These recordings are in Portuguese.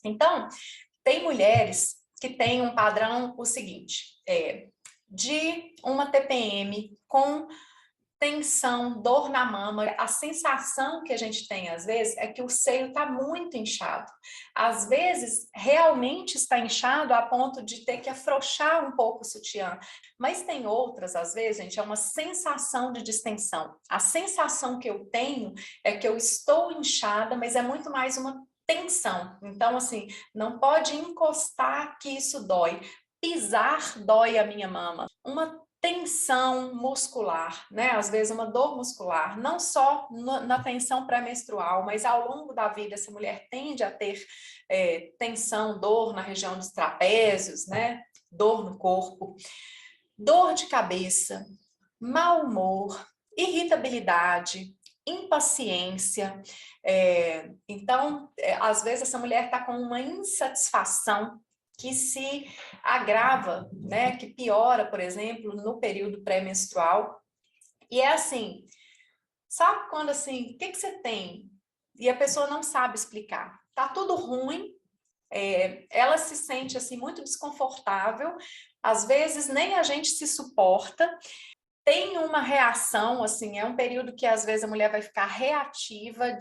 Então, tem mulheres que têm um padrão o seguinte, de uma TPM com tensão, dor na mama, a sensação que a gente tem às vezes é que o seio está muito inchado. Às vezes, realmente está inchado a ponto de ter que afrouxar um pouco o sutiã. Mas tem outras, às vezes, gente, é uma sensação de distensão. A sensação que eu tenho é que eu estou inchada, mas é muito mais uma tensão. Então, assim, não pode encostar que isso dói. Pisar dói a minha mama. Uma tensão muscular, né? Às vezes uma dor muscular, não só na tensão pré-menstrual, mas ao longo da vida essa mulher tende a ter tensão, dor na região dos trapézios, né? Dor no corpo, dor de cabeça, mau humor, irritabilidade, impaciência. Então, às vezes essa mulher está com uma insatisfação que se agrava, né, que piora, por exemplo, no período pré-menstrual. E é assim, sabe quando assim, o que você tem? E a pessoa não sabe explicar. Tá tudo ruim, ela se sente assim muito desconfortável, às vezes nem a gente se suporta, tem uma reação, assim, é um período que às vezes a mulher vai ficar reativa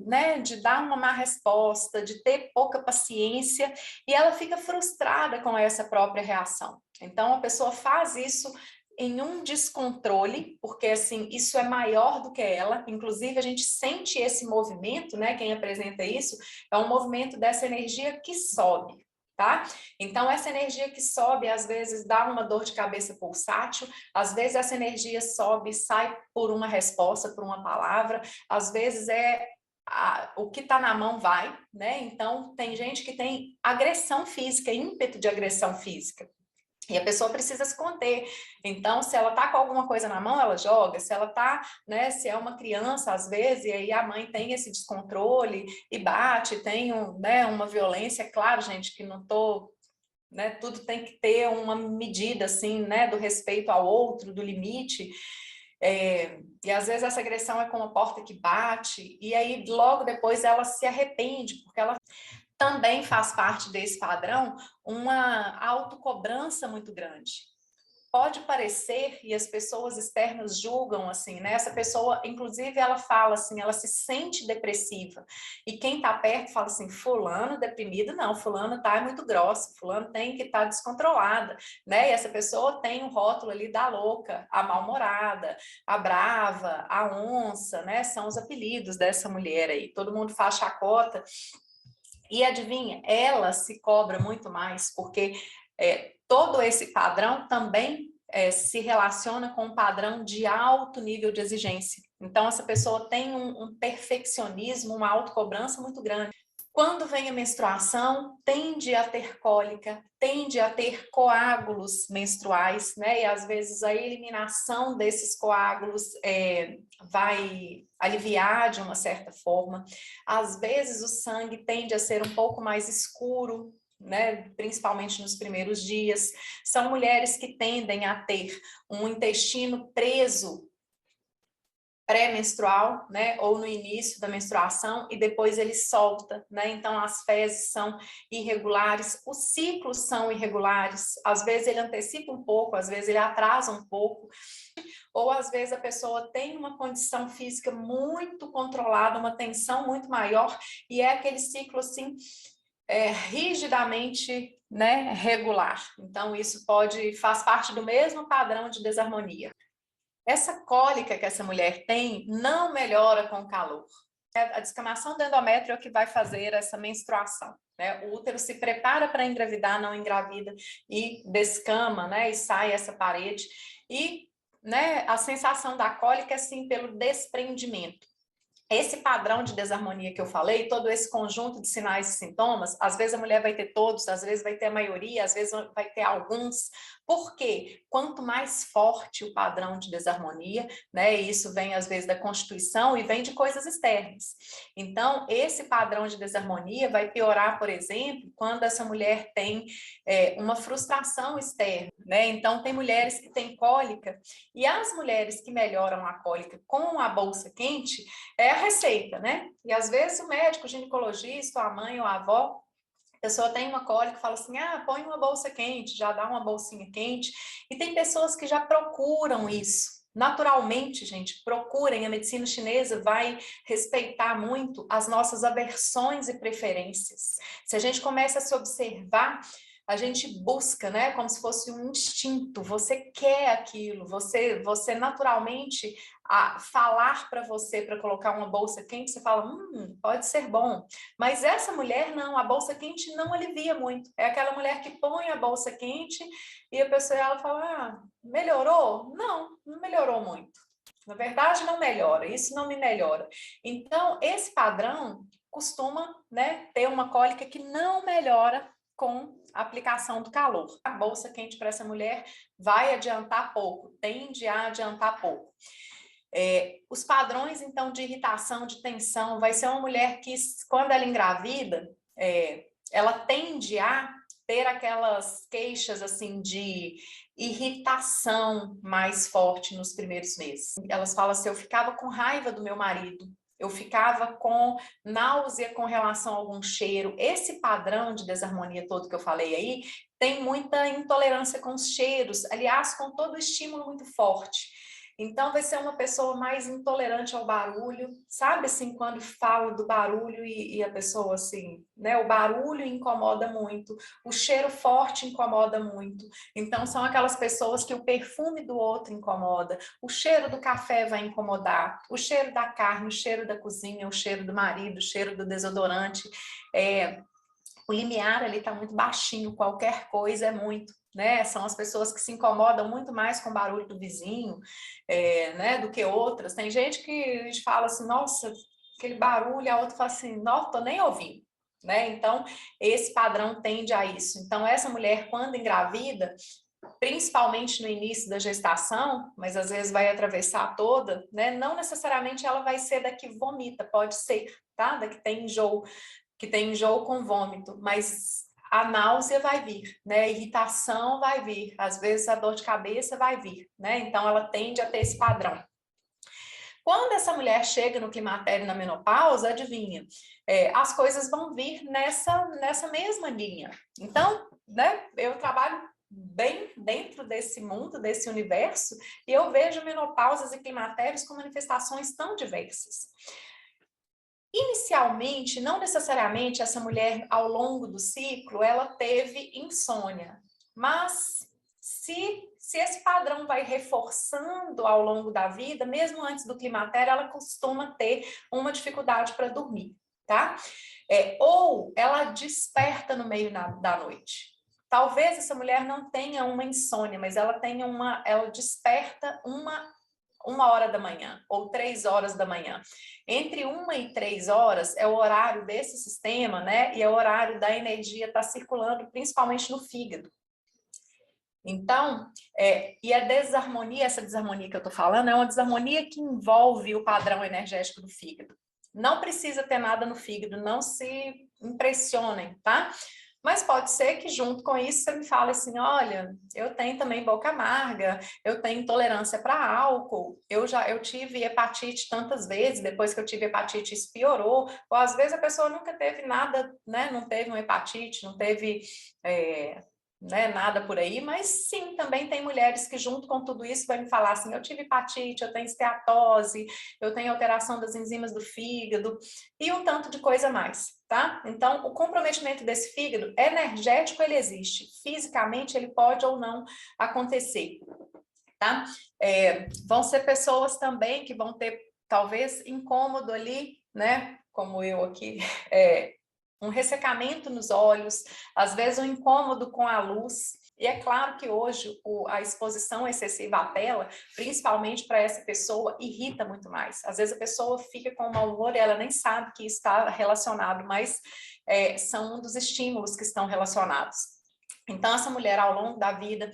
né, de dar uma má resposta, de ter pouca paciência, e ela fica frustrada com essa própria reação. Então a pessoa faz isso em um descontrole, porque assim, isso é maior do que ela, inclusive a gente sente esse movimento, né, quem apresenta isso, é um movimento dessa energia que sobe. Tá? Então, essa energia que sobe, às vezes, dá uma dor de cabeça pulsátil, às vezes essa energia sobe e sai por uma resposta, por uma palavra, às vezes o que está na mão vai, né? Então, tem gente que tem agressão física, ímpeto de agressão física. E a pessoa precisa se conter. Então, se ela tá com alguma coisa na mão, ela joga. Se ela tá, né, se é uma criança, às vezes, e aí a mãe tem esse descontrole e bate, tem né, uma violência, claro, gente, que não tô, né, tudo tem que ter uma medida, assim, né, do respeito ao outro, do limite. E às vezes essa agressão é com uma porta que bate, e aí logo depois ela se arrepende, porque ela também faz parte desse padrão uma autocobrança muito grande. Pode parecer, e as pessoas externas julgam assim, né? Essa pessoa, inclusive, ela fala assim, ela se sente depressiva. E quem tá perto fala assim, fulano deprimido, não, fulano tá muito grosso, fulano tem que estar descontrolada, né? E essa pessoa tem o rótulo ali da louca, a mal-humorada, a brava, a onça, né? São os apelidos dessa mulher aí. Todo mundo faz chacota. E adivinha, ela se cobra muito mais, porque todo esse padrão também se relaciona com um padrão de alto nível de exigência. Então, essa pessoa tem um perfeccionismo, uma autocobrança muito grande. Quando vem a menstruação, tende a ter cólica, tende a ter coágulos menstruais, né? E às vezes a eliminação desses coágulos vai aliviar de uma certa forma. Às vezes o sangue tende a ser um pouco mais escuro, né? Principalmente nos primeiros dias. São mulheres que tendem a ter um intestino preso pré-menstrual, né, ou no início da menstruação e depois ele solta, né? Então as fezes são irregulares, os ciclos são irregulares, às vezes ele antecipa um pouco, às vezes ele atrasa um pouco, ou às vezes a pessoa tem uma condição física muito controlada, uma tensão muito maior e é aquele ciclo assim rigidamente, né, regular. Então isso faz parte do mesmo padrão de desarmonia. Essa cólica que essa mulher tem não melhora com o calor. A descamação do endométrio é o que vai fazer essa menstruação, né? O útero se prepara para engravidar, não engravida e descama, né? E sai essa parede. E, né, a sensação da cólica é assim pelo desprendimento. Esse padrão de desarmonia que eu falei, todo esse conjunto de sinais e sintomas, às vezes a mulher vai ter todos, às vezes vai ter a maioria, às vezes vai ter alguns. Por quê? Quanto mais forte o padrão de desarmonia, né? Isso vem às vezes da constituição e vem de coisas externas. Então, esse padrão de desarmonia vai piorar, por exemplo, quando essa mulher tem uma frustração externa, né? Então, tem mulheres que têm cólica e as mulheres que melhoram a cólica com a bolsa quente é a receita, né? E às vezes o médico, o ginecologista, a mãe ou a avó pessoa tem uma cólica e fala assim, põe uma bolsa quente, já dá uma bolsinha quente. E tem pessoas que já procuram isso. Naturalmente, gente, procurem, a medicina chinesa vai respeitar muito as nossas aversões e preferências. Se a gente começa a se observar, a gente busca, né, como se fosse um instinto, você quer aquilo, você naturalmente, falar para você para colocar uma bolsa quente, você fala, pode ser bom. Mas essa mulher não, a bolsa quente não alivia muito. É aquela mulher que põe a bolsa quente e a pessoa ela fala, melhorou? Não, não melhorou muito. Na verdade, não melhora, isso não me melhora. Então, esse padrão costuma, né, ter uma cólica que não melhora com a aplicação do calor. A bolsa quente para essa mulher vai adiantar pouco, tende a adiantar pouco. Os padrões, então, de irritação, de tensão, vai ser uma mulher que, quando ela engravida, ela tende a ter aquelas queixas, assim, de irritação mais forte nos primeiros meses. Elas falam assim, eu ficava com raiva do meu marido, eu ficava com náusea com relação a algum cheiro. Esse padrão de desarmonia todo que eu falei aí, tem muita intolerância com os cheiros, aliás, com todo o estímulo muito forte. Então, vai ser uma pessoa mais intolerante ao barulho, sabe, assim, quando fala do barulho e a pessoa, assim, né, o barulho incomoda muito, o cheiro forte incomoda muito. Então, são aquelas pessoas que o perfume do outro incomoda, o cheiro do café vai incomodar, o cheiro da carne, o cheiro da cozinha, o cheiro do marido, o cheiro do desodorante, o limiar ali está muito baixinho, qualquer coisa é muito, né? São as pessoas que se incomodam muito mais com o barulho do vizinho, né, do que outras. Tem gente que a gente fala assim, nossa, aquele barulho, a outra fala assim, não, tô nem ouvindo, né? Então, esse padrão tende a isso. Então, essa mulher, quando engravida, principalmente no início da gestação, mas às vezes vai atravessar toda, né? Não necessariamente ela vai ser da que vomita, pode ser, tá? Da que tem enjoo com vômito, mas a náusea vai vir, né? A irritação vai vir, às vezes a dor de cabeça vai vir, né? Então ela tende a ter esse padrão. Quando essa mulher chega no climatério, na menopausa, adivinha, as coisas vão vir nessa mesma linha. Então, né, eu trabalho bem dentro desse mundo, desse universo, e eu vejo menopausas e climatérios com manifestações tão diversas. Inicialmente, não necessariamente essa mulher, ao longo do ciclo, ela teve insônia, mas se esse padrão vai reforçando ao longo da vida, mesmo antes do climatério, ela costuma ter uma dificuldade para dormir, tá? Ou ela desperta no meio da noite. Talvez essa mulher não tenha uma insônia, mas ela desperta uma hora da manhã ou 3 horas da manhã. Entre 1 e 3 horas é o horário desse sistema, né? E é o horário da energia estar circulando, principalmente no fígado. Então, e a desarmonia, essa desarmonia que eu estou falando, é uma desarmonia que envolve o padrão energético do fígado. Não precisa ter nada no fígado, não se impressionem, tá? Mas pode ser que junto com isso você me fale assim, olha, eu tenho também boca amarga, eu tenho intolerância para álcool, eu tive hepatite tantas vezes, depois que eu tive hepatite isso piorou, ou às vezes a pessoa nunca teve nada, né, não teve uma hepatite, não teve né, nada por aí, mas sim, também tem mulheres que junto com tudo isso vai me falar assim, eu tive hepatite, eu tenho esteatose, eu tenho alteração das enzimas do fígado e um tanto de coisa mais, tá? Então, o comprometimento desse fígado energético, ele existe, fisicamente ele pode ou não acontecer, tá? Vão ser pessoas também que vão ter, talvez, incômodo ali, né, como eu aqui, um ressecamento nos olhos, às vezes um incômodo com a luz. E é claro que hoje a exposição excessiva à tela, principalmente para essa pessoa, irrita muito mais. Às vezes a pessoa fica com mau humor e ela nem sabe que está relacionado, mas são um dos estímulos que estão relacionados. Então, essa mulher, ao longo da vida,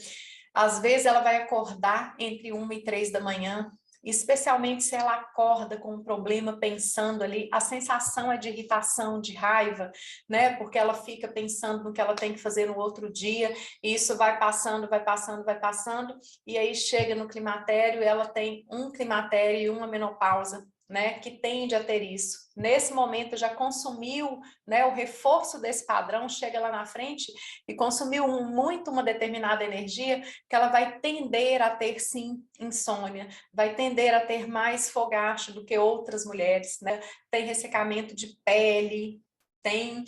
às vezes ela vai acordar entre 1 e 3 da manhã, especialmente se ela acorda com um problema pensando ali, a sensação é de irritação, de raiva, né? Porque ela fica pensando no que ela tem que fazer no outro dia, e isso vai passando, vai passando, vai passando, e aí chega no climatério, ela tem um climatério e uma menopausa né, que tende a ter isso. Nesse momento já consumiu, né, o reforço desse padrão, chega lá na frente e consumiu muito uma determinada energia, que ela vai tender a ter, sim, insônia, vai tender a ter mais fogacho do que outras mulheres, né? Tem ressecamento de pele, tem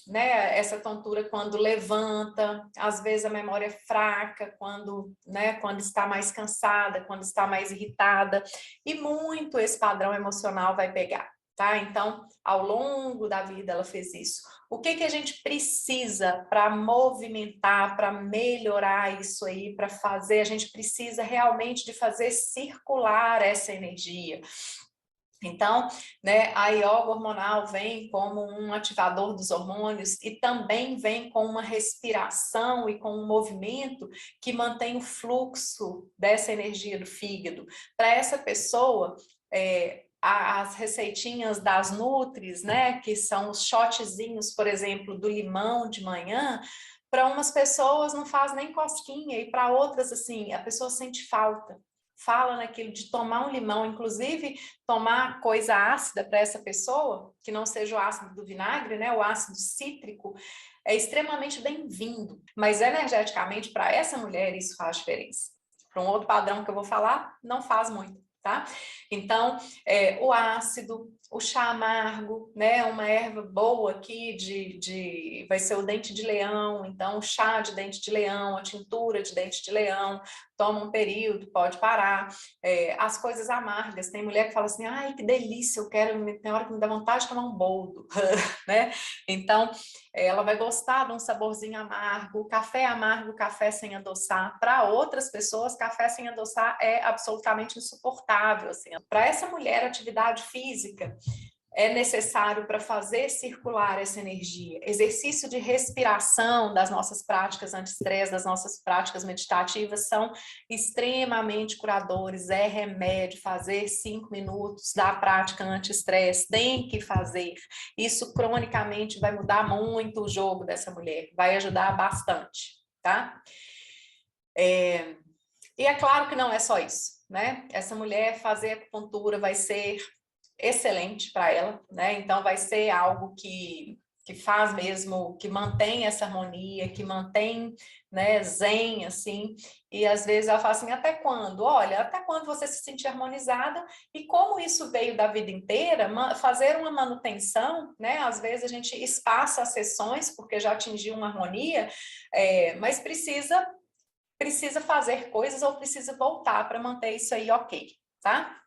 né, essa tontura quando levanta, às vezes a memória é fraca, quando, né, quando está mais cansada, quando está mais irritada, e muito esse padrão emocional vai pegar, tá? Então, ao longo da vida ela fez isso. O que que a gente precisa para movimentar, para melhorar isso aí, para fazer? A gente precisa realmente de fazer circular essa energia. Então, né, a yoga hormonal vem como um ativador dos hormônios e também vem com uma respiração e com um movimento que mantém o fluxo dessa energia do fígado. Para essa pessoa, as receitinhas das Nutris, né, que são os shotzinhos, por exemplo, do limão de manhã, para umas pessoas não faz nem cosquinha e para outras, assim, a pessoa sente falta. Fala naquilo de tomar um limão, inclusive tomar coisa ácida para essa pessoa, que não seja o ácido do vinagre, né, o ácido cítrico, é extremamente bem-vindo. Mas energeticamente, para essa mulher, isso faz diferença. Para um outro padrão que eu vou falar, não faz muito, tá? Então, o ácido, o chá amargo, né, uma erva boa aqui vai ser o dente de leão, então o chá de dente de leão, a tintura de dente de leão, toma um período, pode parar. As coisas amargas, tem mulher que fala assim, ai, que delícia, eu quero, tem hora que me dá vontade de tomar um boldo, né? Então, ela vai gostar de um saborzinho amargo, café amargo, café sem adoçar. Para outras pessoas, café sem adoçar é absolutamente insuportável, assim. Para essa mulher, atividade física é necessário para fazer circular essa energia. Exercício de respiração das nossas práticas anti-estresse, das nossas práticas meditativas são extremamente curadores, é remédio, fazer 5 minutos da prática anti-estresse, tem que fazer. Isso cronicamente vai mudar muito o jogo dessa mulher, vai ajudar bastante, tá? E é claro que não é só isso, né? Essa mulher fazer acupuntura vai ser excelente para ela, né? Então vai ser algo que faz mesmo, que mantém essa harmonia, que mantém, né, zen, assim, e às vezes ela fala assim, até quando? Olha, até quando você se sentir harmonizada, e como isso veio da vida inteira, fazer uma manutenção, né, às vezes a gente espaça as sessões, porque já atingiu uma harmonia, mas precisa fazer coisas ou precisa voltar para manter isso aí ok, tá?